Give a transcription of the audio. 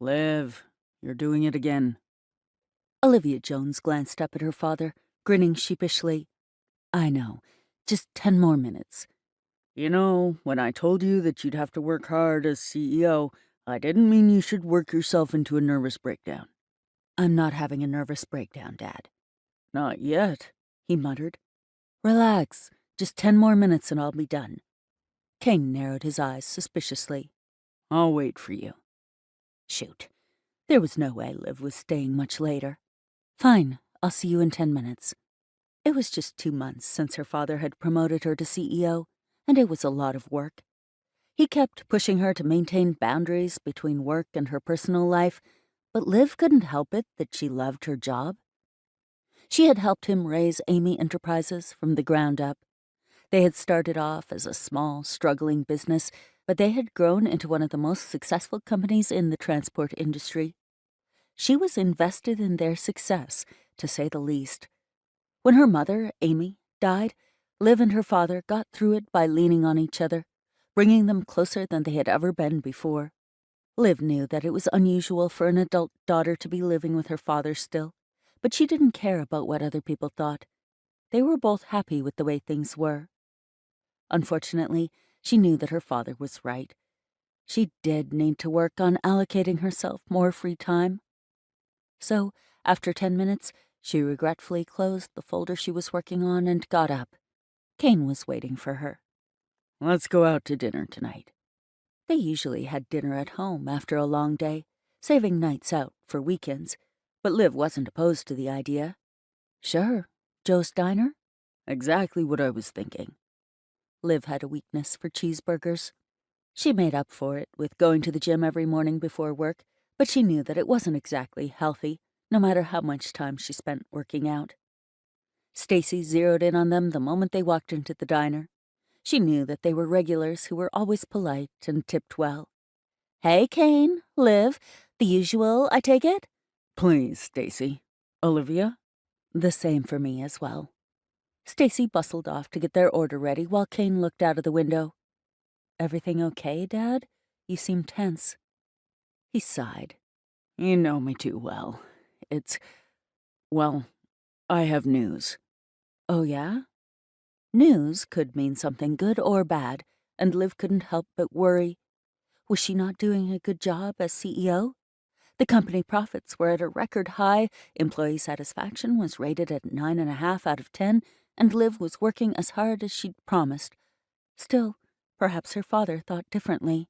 Liv, you're doing it again. Olivia Jones glanced up at her father, grinning sheepishly. I know. Just 10 more minutes. You know, when I told you that you'd have to work hard as CEO, I didn't mean you should work yourself into a nervous breakdown. I'm not having a nervous breakdown, Dad. Not yet, He muttered. Relax. Just 10 more minutes and I'll be done. Kane narrowed his eyes suspiciously. I'll wait for you. Shoot. There was no way Liv was staying much later. Fine, I'll see you in 10 minutes. It was just 2 months since her father had promoted her to CEO, and it was a lot of work. He kept pushing her to maintain boundaries between work and her personal life, but Liv couldn't help it that she loved her job. She had helped him raise Amy Enterprises from the ground up. They had started off as a small, struggling business, but they had grown into one of the most successful companies in the transport industry. She was invested in their success, to say the least. When her mother, Amy, died, Liv and her father got through it by leaning on each other, bringing them closer than they had ever been before. Liv knew that it was unusual for an adult daughter to be living with her father still, but she didn't care about what other people thought. They were both happy with the way things were. Unfortunately, she knew that her father was right. She did need to work on allocating herself more free time. So, after 10 minutes, she regretfully closed the folder she was working on and got up. Kane was waiting for her. Let's go out to dinner tonight. They usually had dinner at home after a long day, saving nights out for weekends, but Liv wasn't opposed to the idea. Sure, Joe's Diner? Exactly what I was thinking. Liv had a weakness for cheeseburgers. She made up for it with going to the gym every morning before work, but she knew that it wasn't exactly healthy, no matter how much time she spent working out. Stacy zeroed in on them the moment they walked into the diner. She knew that they were regulars who were always polite and tipped well. Hey, Kane, Liv, the usual, I take it? Please, Stacy. Olivia? The same for me as well. Stacy bustled off to get their order ready while Kane looked out of the window. Everything okay, Dad? You seem tense. He sighed. You know me too well. Well, I have news. Oh, yeah? News could mean something good or bad, and Liv couldn't help but worry. Was she not doing a good job as CEO? The company profits were at a record high, employee satisfaction was rated at 9.5 out of 10, and Liv was working as hard as she'd promised. Still, perhaps her father thought differently.